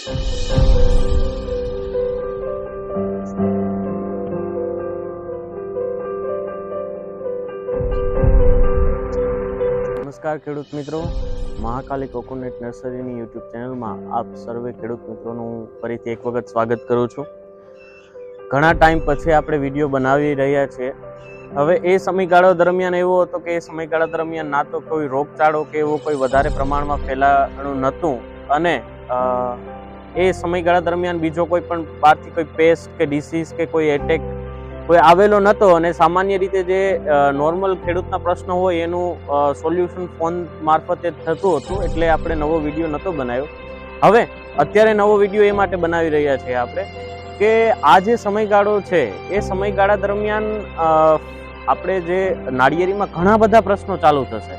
નમસ્કાર ખેડૂત મિત્રો, મહાકાલી કોકોનટ નર્સરીની યુટ્યુબ ચેનલમાં આપ સર્વે ખેડૂત મિત્રોનું ફરીથી એક વખત સ્વાગત કરું છું. ઘણા ટાઈમ પછી આપણે વિડીયો બનાવી રહ્યા છીએ. હવે એ સમયગાળો દરમિયાન એવો હતો કે એ સમયગાળા દરમિયાન ના તો કોઈ રોગચાળો કે એવો કોઈ વધારે પ્રમાણમાં ફેલાણું નહોતું, અને એ સમયગાળા દરમિયાન બીજો કોઈ પણ બહારથી કોઈ પેસ્ટ કે ડિસીઝ કે કોઈ એટેક કોઈ આવેલો નહોતો, અને સામાન્ય રીતે જે નોર્મલ ખેડૂતના પ્રશ્ન હોય એનું સોલ્યુશન ફોન મારફતે થતું હતું, એટલે આપણે નવો વિડીયો નહોતો બનાવ્યો. હવે અત્યારે નવો વિડીયો એ માટે બનાવી રહ્યા છીએ આપણે કે આ જે સમયગાળો છે એ સમયગાળા દરમિયાન આપણે જે નાળિયેરીમાં ઘણા બધા પ્રશ્નો ચાલુ થશે.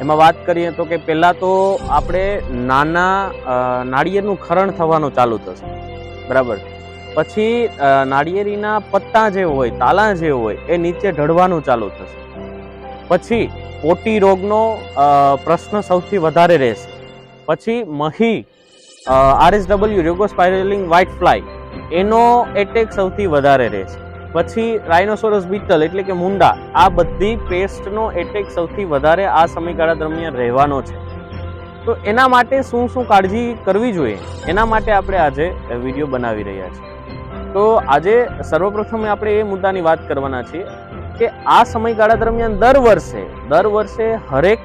એમાં વાત કરીએ તો કે પહેલાં તો આપણે નાના નાળિયેરનું ખરણ થવાનું ચાલુ થશે, બરાબર. પછી નાળિયેરીના પત્તા જે હોય, તાલા જે હોય એ નીચે ઢળવાનું ચાલુ થશે. પછી પોટી રોગનો પ્રશ્ન સૌથી વધારે રહેશે. પછી મહી RSW રિયોગોસ્પાઇરલિંગ વ્હાઇટ ફ્લાય એનો એટેક સૌથી વધારે રહેશે. પછી રાઇનોસોરસ બીટલ એટલે કે મુંડા, આ બધી પેસ્ટનો એટેક સૌથી વધારે આ સમયગાળા દરમિયાન રહેવાનો છે. તો એના માટે શું શું કાળજી કરવી જોઈએ એના માટે આપણે આજે વિડીયો બનાવી રહ્યા છીએ. તો આજે સર્વપ્રથમ આપણે એ મુદ્દાની વાત કરવાના છીએ કે આ સમયગાળા દરમિયાન દર વર્ષે હરેક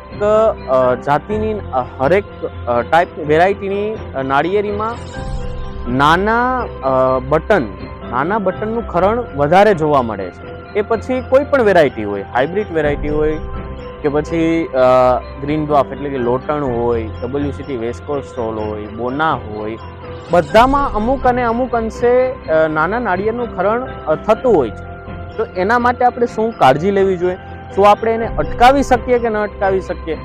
જાતિની હરેક ટાઈપ વેરાયટીની નાળિયેરીમાં નાના બટનનું ખરણ વધારે જોવા મળે છે. એ પછી કોઈ પણ વેરાયટી હોય, હાઇબ્રિડ વેરાયટી હોય કે પછી ગ્રીન ડ્વાર્ફ એટલે કે લોટણ હોય, WCT વેસ્કોસ્ટ્રોલ હોય, બોના હોય, બધામાં અમુક અંશે નાના નાળિયેરનું ખરણ થતું હોય છે. તો એના માટે આપણે શું કાળજી લેવી જોઈએ, શું આપણે એને અટકાવી શકીએ કે ન અટકાવી શકીએ,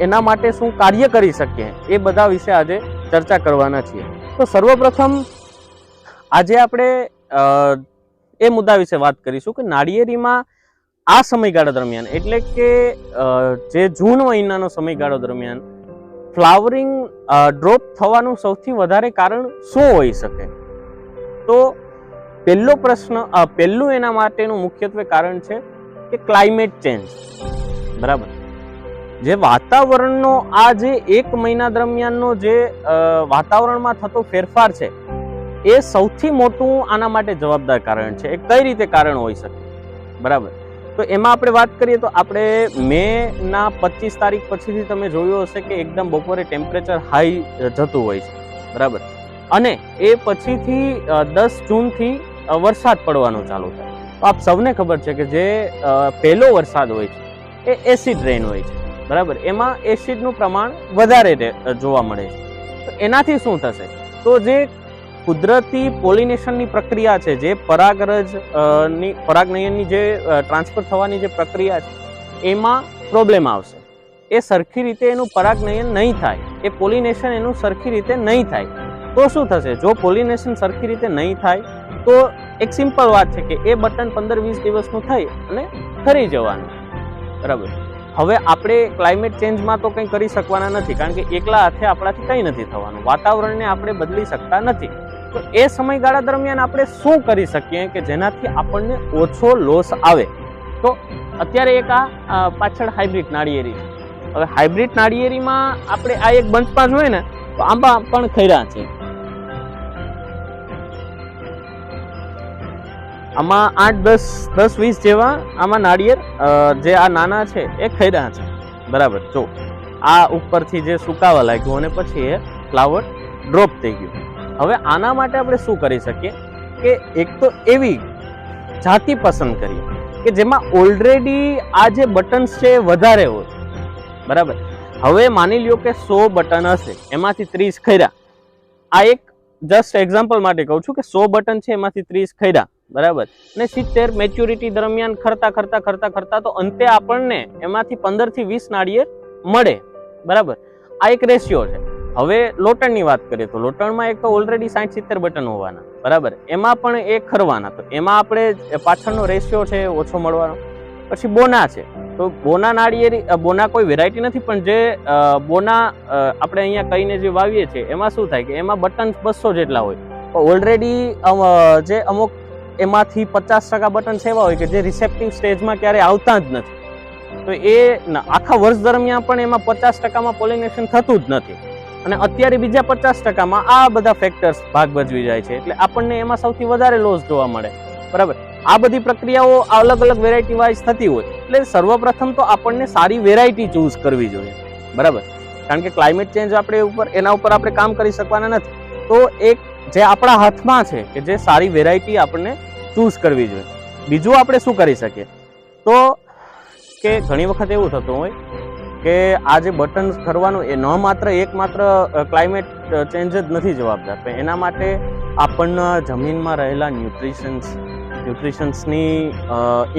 એના માટે શું કાર્ય કરી શકીએ, એ બધા વિશે આજે ચર્ચા કરવાના છીએ. તો સર્વપ્રથમ આજે આપણે એ મુદ્દા વિશે વાત કરીશું કે નાળિયેરીમાં આ સમયગાળા દરમિયાન એટલે કે જે જૂન મહિનાનો સમયગાળો દરમિયાન ફ્લાવરિંગ ડ્રોપ થવાનું સૌથી વધારે કારણ શું હોઈ શકે? તો પહેલું એના માટેનું મુખ્યત્વે કારણ છે કે ક્લાઇમેટ ચેન્જ, બરાબર. જે વાતાવરણનો આ જે એક મહિના દરમિયાનનો જે વાતાવરણમાં થતો ફેરફાર છે એ સૌથી મોટું આના માટે જવાબદાર કારણ છે. એ કઈ રીતે કારણ હોઈ શકે, બરાબર. તો એમાં આપણે વાત કરીએ તો આપણે મેના 25 તારીખ પછીથી તમે જોયું હશે કે એકદમ બપોરે ટેમ્પરેચર હાઈ જતું હોય છે, બરાબર. અને એ પછીથી 10 જૂનથી વરસાદ પડવાનું ચાલુ થાય. તો આપ સૌને ખબર છે કે જે પહેલો વરસાદ હોય છે એ એસિડ રેન હોય છે, બરાબર. એમાં એસિડનું પ્રમાણ વધારે જોવા મળે છે. તો એનાથી શું થશે? તો જે કુદરતી પોલિનેશનની પ્રક્રિયા છે, જે પરાગનયનની જે ટ્રાન્સફર થવાની જે પ્રક્રિયા છે એમાં પ્રોબ્લેમ આવશે. એ સરખી રીતે એનું પરાગનયન નહીં થાય, એ પોલિનેશન એનું સરખી રીતે નહીં થાય. તો શું થશે? જો પોલિનેશન સરખી રીતે નહીં થાય તો એક સિમ્પલ વાત છે કે એ બટન 15-20 દિવસનું થઈ અને ખરી જવાનું, બરાબર. હવે આપણે ક્લાઇમેટ ચેન્જમાં તો કંઈ કરી શકવાના નથી, કારણ કે એકલા હાથે આપણાથી કંઈ નથી થવાનું. વાતાવરણને આપણે બદલી શકતા નથી. તો એ સમયગાળા દરમિયાન આપણે શું કરી શકીએ કે જેનાથી આપણને ઓછો લોસ આવે? તો અત્યારે એક આ પાછળ હાઇબ્રિડ નાળિયેરી છે. હવે હાઇબ્રિડ નાળિયેરીમાં આપણે આ એક બંચમાં જોઈએ ને તો આંબા પણ ખર્યા છે. આમાં 8-10-20 જેવા આમાં નાળિયેર જે આ નાના છે એ ખર્યા છે, બરાબર. જો આ ઉપરથી જે સુકાવા લાગ્યું અને પછી એ ફ્લાવર ડ્રોપ થઈ ગયું. હવે આના માટે આપણે શું કરી શકીએ કે એક તો એવી જાતિ પસંદ કરીએ કે જેમાં ઓલરેડી આ જે બટન્સ છે વધારે હોય, બરાબર. હવે માની લ્યો કે 100 બટન હશે, એમાંથી 30 ખર્યા. આ એક જસ્ટ એક્ઝામ્પલ માટે કહું છું કે 100 બટન છે એમાંથી 30 ખર્યા, બરાબર. અને 70 મેચ્યોરિટી દરમિયાન ખરતા તો અંતે આપણને એમાંથી 15-20 નાળિયેર મળે, બરાબર. આ એક રેશિયો છે. હવે લોટણની વાત કરીએ તો લોટણમાં એક તો ઓલરેડી 60-70 બટન હોવાના, બરાબર. એમાં પણ એ ખરવાના, તો એમાં આપણે પાછળનો રેશિયો છે ઓછો મળવાનો. પછી બોના છે, તો બોના નાળિયેરી બોના કોઈ વેરાયટી નથી, પણ જે બોના આપણે અહીંયા કહીને જે વાવીએ છીએ એમાં શું થાય કે એમાં બટન 200 જેટલા હોય, પણ ઓલરેડી જે અમુક એમાંથી 50% બટન્સ એવા હોય કે જે રિસેપ્ટિવ સ્ટેજમાં ક્યારે આવતા જ નથી. તો એ આખા વર્ષ દરમિયાન પણ એમાં 50%માં પોલિનેશન થતું જ નથી, અને અત્યારે બીજા 50%માં આ બધા ફેક્ટર્સ ભાગ ભજવી જાય છે, એટલે આપણને એમાં સૌથી વધારે લોસ જોવા મળે. બરાબર, આ બધી પ્રક્રિયાઓ અલગ અલગ વેરાયટી વાઇઝ થતી હોય, એટલે સર્વપ્રથમ તો આપણને સારી વેરાયટી ચૂઝ કરવી જોઈએ. બરાબર, કારણ કે ક્લાઇમેટ ચેન્જ એના ઉપર આપણે કામ કરી શકવાના નથી. તો એક જે આપણા હાથમાં છે કે જે સારી વેરાયટી આપણને ચૂઝ કરવી જોઈએ. બીજું આપણે શું કરી શકીએ, તો કે ઘણી વખત એવું થતું હોય કે આ જે બટન કરવાનું એ ન માત્ર એકમાત્ર ક્લાઇમેટ ચેન્જ જ નથી જવાબદાર, પણ એના માટે આપણને જમીનમાં રહેલા ન્યુટ્રિશન્સની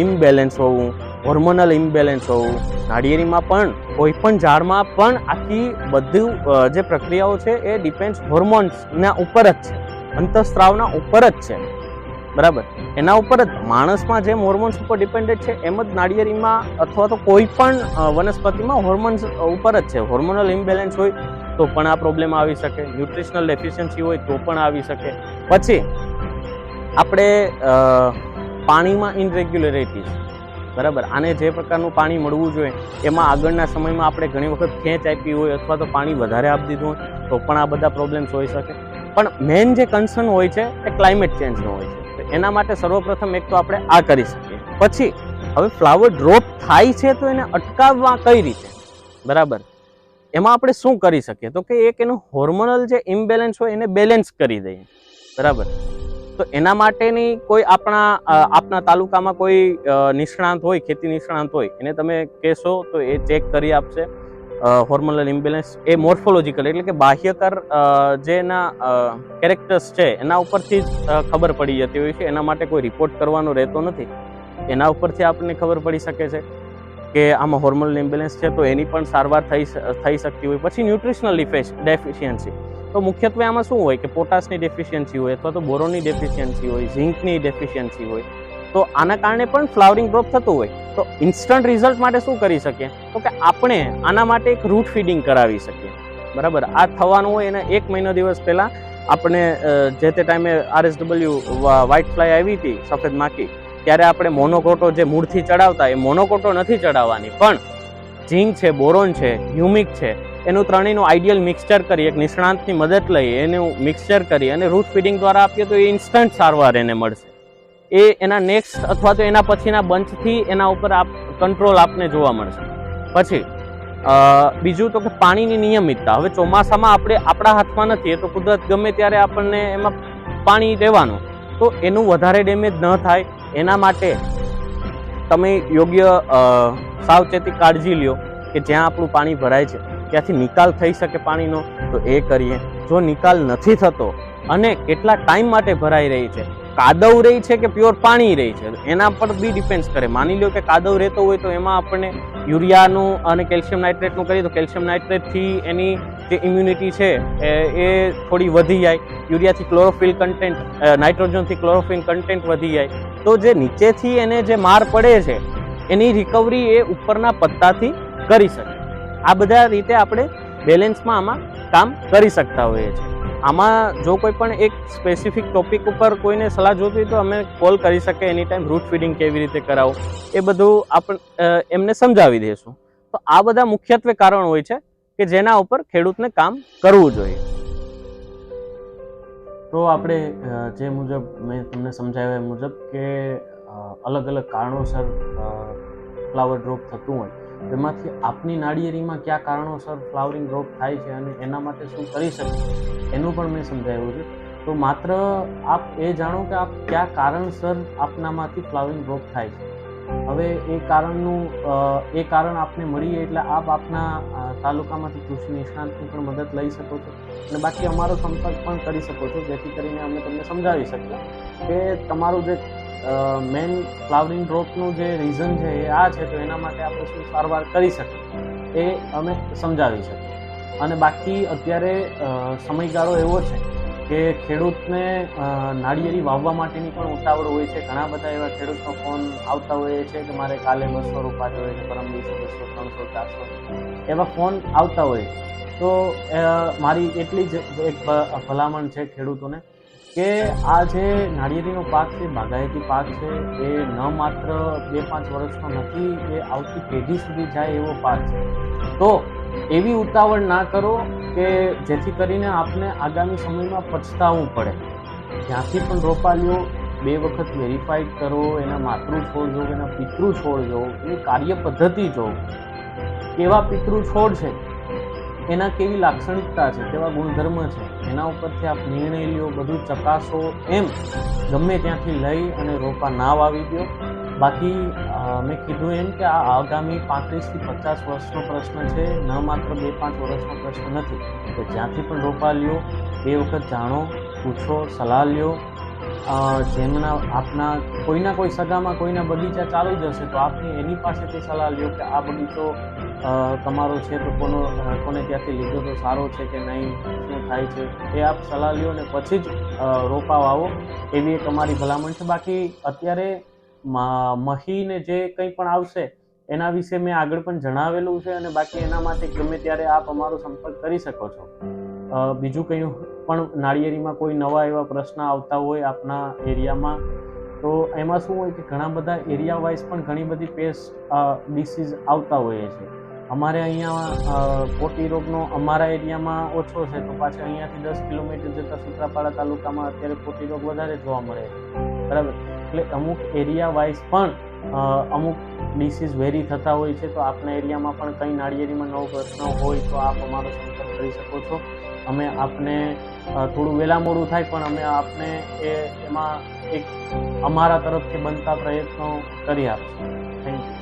ઇમ્બેલેન્સ હોવું, હોર્મોનલ ઇમ્બેલેન્સ હોવું, નાળિયેરીમાં પણ કોઈ પણ ઝાડમાં પણ આખી બધું જે પ્રક્રિયાઓ છે એ ડિપેન્ડ્સ હોર્મોન્સના ઉપર જ છે, અંતઃસ્ત્રાવના ઉપર જ છે. બરાબર, એના ઉપર જ માણસમાં જેમ હોર્મોન્સ ઉપર ડિપેન્ડેડ છે એમ જ નાળિયેરીમાં અથવા તો કોઈ પણ વનસ્પતિમાં હોર્મોન્સ ઉપર જ છે. હોર્મોનલ ઇમ્બેલેન્સ હોય તો પણ આ પ્રોબ્લેમ આવી શકે, ન્યુટ્રિશનલ ડેફિશિયન્સી હોય તો પણ આવી શકે. પછી આપણે પાણીમાં ઇનરેગ્યુલરિટીઝ, બરાબર, આને જે પ્રકારનું પાણી મળવું જોઈએ એમાં આગળના સમયમાં આપણે ઘણી વખત ખેંચ આપી હોય અથવા તો પાણી વધારે આપી દીધું હોય તો પણ આ બધા પ્રોબ્લેમ્સ હોઈ શકે. પણ મેઇન જે કન્સર્ન હોય છે એ ક્લાઇમેટ ચેન્જનો હોય છે. એના માટે સર્વપ્રથમ એક તો આપણે આ કરી શકીએ. પછી હવે ફ્લાવર ડ્રોપ થાય છે તો એને અટકાવવા કઈ રીતે, બરાબર, એમાં આપણે શું કરી શકીએ, તો કે એક એનું હોર્મોનલ જે ઇમ્બેલેન્સ હોય એને બેલેન્સ કરી દઈએ. બરાબર, તો એના માટેની કોઈ આપણા તાલુકામાં કોઈ નિષ્ણાંત હોય, ખેતી નિષ્ણાંત હોય, એને તમે કહેશો તો એ ચેક કરી આપશે. હોર્મોનલ ઇમ્બેલેન્સ એ મોર્ફોલોજીકલ એટલે કે બાહ્યકર જે એના કેરેક્ટર્સ છે એના ઉપરથી જ ખબર પડી જતી હોય છે. એના માટે કોઈ રિપોર્ટ કરવાનો રહેતો નથી, એના ઉપરથી આપણને ખબર પડી શકે છે કે આમાં હોર્મોનલ ઇમ્બેલેન્સ છે, તો એની પણ સારવાર થઈ શકતી હોય. પછી ન્યુટ્રિશનલ ડેફિશિયન્સી, તો મુખ્યત્વે આમાં શું હોય કે પોટાશની ડેફિશિયન્સી હોય અથવા તો બોરોનની ડેફિશિયન્સી હોય, ઝિંકની ડેફિશિયન્સી હોય, તો આના કારણે પણ ફ્લાવરિંગ ડ્રોપ થતું હોય. તો ઇન્સ્ટન્ટ રિઝલ્ટ માટે શું કરી શકીએ, તો કે આપણે આના માટે એક રૂટ ફીડિંગ કરાવી શકીએ. બરાબર, આ થવાનું હોય એના 1 મહિનો દિવસ પહેલાં આપણે જે તે ટાઈમે RSW વ્હાઇટ ફ્લાય આવી હતી, સફેદ માખી, ત્યારે આપણે મોનોકોટો જે મૂળથી ચડાવતા એ મોનોકોટો નથી ચડાવવાની, પણ ઝિંક છે, બોરોન છે, હ્યુમિક છે, એનું ત્રણેયનું આઈડિયલ મિક્સચર કરી, એક નિષ્ણાંતની મદદ લઈ એનું મિક્સચર કરી અને રૂટ ફીડિંગ દ્વારા આપીએ તો એ ઇન્સ્ટન્ટ સારવાર એને મળશે. એ એના નેક્સ્ટ અથવા તો એના પછીના બંચથી એના ઉપર કંટ્રોલ આપને જોવા મળશે. પછી બીજું તો કે પાણીની નિયમિતતા. હવે ચોમાસામાં આપણે આપણા હાથમાં નથી, એ તો કુદરત ગમે ત્યારે આપણને એમાં પાણી દેવાનું, તો એનું વધારે ડેમેજ ન થાય એના માટે તમે યોગ્ય સાવચેતી કાળજી લ્યો કે જ્યાં આપણું પાણી ભરાય છે ત્યાંથી નિકાલ થઈ શકે પાણીનો, તો એ કરીએ. જો નિકાલ નથી થતો અને કેટલા ટાઈમ માટે ભરાઈ રહી છે, કાદવ રહી છે કે પ્યોર પાણી રહી છે, એના પર બી ડિપેન્ડ કરે. માની લો કે કાદવ રહેતો હોય તો એમાં આપણને યુરિયાનું અને કેલ્શિયમ નાઇટ્રેટનું કરીએ તો કેલ્શિયમ નાઇટ્રેટથી એની જે ઇમ્યુનિટી છે એ થોડી વધી જાય, યુરિયાથી ક્લોરોફિલ કન્ટેન્ટ, નાઇટ્રોજનથી ક્લોરોફિલ કન્ટેન્ટ વધી જાય, તો જે નીચેથી એને જે માર પડે છે એની રિકવરી એ ઉપરના પત્તાથી કરી શકે. આ બધા રીતે આપણે બેલેન્સમાં આમાં કામ કરી શકતા હોઈએ છીએ. આમાં જો કોઈ પણ એક સ્પેસિફિક ટોપિક ઉપર કોઈને સલાહ જોતી હોય તો અમે કોલ કરી શકે એની ટાઈમ, રૂટ ફીડિંગ કેવી રીતે કરાવો એ બધું આપણે એમને સમજાવી દઈશું. તો આ બધા મુખ્યત્વે કારણ હોય છે કે જેના ઉપર ખેડૂતને કામ કરવું જોઈએ. તો આપણે જે મુજબ મેં તમને સમજાવ્યા એ મુજબ કે અલગ અલગ કારણોસર ફ્લાવર ડ્રોપ થતું હોય, તેમાંથી આપની નાળિયેરીમાં કયા કારણોસર ફ્લાવરિંગ ડ્રોપ થાય છે અને એના માટે શું કરી શકીએ એનું પણ મેં સમજાવ્યું છે. તો માત્ર આપ એ જાણો કે આપ કયા કારણસર આપનામાંથી ફ્લાવરિંગ ડ્રોપ થાય છે. હવે એ કારણ આપને મળીએ એટલે આપ આપના તાલુકામાંથી કૃષિ નિષ્ણાંતની પણ મદદ લઈ શકો છો અને બાકી અમારો સંપર્ક પણ કરી શકો છો, જેથી કરીને અમે તમને સમજાવી શકીએ કે તમારું જે મેઇન ફ્લાવરિંગ ડ્રોપનું જે રીઝન છે એ આ છે, તો એના માટે આપણે શું સારવાર કરી શકીએ એ અમે સમજાવી શકીએ. અને બાકી અત્યારે સમયગાળો એવો છે કે ખેડૂતને નાળિયેરી વાવવા માટેની પણ ઉતાવળ હોય છે. ઘણા બધા એવા ખેડૂતનો ફોન આવતા હોય છે કે મારે કાલે 200 રોપા જોઈએ છે, પરમ દિવસે 200, 300, 400 એવા ફોન આવતા હોય. તો મારી એટલી જ એક ભલામણ છે ખેડૂતોને કે આ જે નાળિયેરીનો પાક છે, બાગાયતી પાક છે, એ ન માત્ર 2-5 વર્ષનો નથી, એ આવતી પેઢી સુધી જાય એવો પાક છે. તો એવી ઉતાવળ ના કરો કે જેથી કરીને આપને આગામી સમયમાં પછતાવવું પડે. જ્યાંથી પણ રોપા લ્યો 2 વખત વેરીફાઈડ કરો, એના માતૃ છોડ જોવો, એના પિતૃ છોડ જોવો, એની કાર્ય પદ્ધતિ જોવો, કેવા પિતૃ છોડ છે, એના કેવી લાક્ષણિકતા છે, કેવા ગુણધર્મ છે, એના ઉપરથી આપ નિર્ણય લ્યો, બધું ચકાસો. એમ ગમે ત્યાંથી લઈ અને રોપા ના વાવી દો. બાકી મેં કીધું એમ કે આ આગામી 35 થી 50 વર્ષનો પ્રશ્ન છે, ન માત્ર 2-5 વર્ષનો પ્રશ્ન નથી. તો જ્યાંથી પણ રોપા લ્યો 2 વખત જાણો, પૂછો, સલાહ લ્યો. જેમના આપના કોઈના કોઈ સગામાં કોઈના બગીચા ચાલુ જ હશે તો આપની એની પાસેથી સલાહ લ્યો કે આ બગીચો તમારો છે તો કોને ત્યાંથી લીધો તો સારો છે કે નહીં, શું થાય છે, એ આપ સલાહ લ્યો અને પછી જ રોપા વાવો. એવી એક અમારી ભલામણ છે. બાકી અત્યારે મહીને જે કંઈ પણ આવશે એના વિશે મેં આગળ પણ જણાવેલું છે, અને બાકી એના માટે ગમે ત્યારે આપ અમારો સંપર્ક કરી શકો છો. બીજું કંઈ પણ નાળિયેરીમાં કોઈ નવા એવા પ્રશ્ન આવતા હોય આપના એરિયામાં, તો એમાં શું હોય કે ઘણા બધા એરિયા વાઇઝ પણ ઘણી બધી પેસ્ટ ડિસીઝ આવતા હોય છે. અમારે અહીંયા પોટી રોગનો અમારા એરિયામાં ઓછો છે, તો પાછા અહીંયાથી 10 કિલોમીટર જતાં સૂત્રાપાડા તાલુકામાં અત્યારે પોટી રોગ વધારે જોવા મળે છે. બરાબર, એટલે અમુક એરિયા વાઇઝ પણ અમુક ડિસીઝ વેરી થતા હોય છે. તો આપના એરિયામાં પણ કંઈ નાળિયેરીમાં નવો પ્રશ્ન હોય તો આપ અમારો સંપર્ક કરી શકો છો. અમે આપને થોડું વહેલા મોડું થાય પણ અમે આપને એમાં એક અમારા તરફથી બનતા પ્રયત્નો કરી આપશું. Thank you.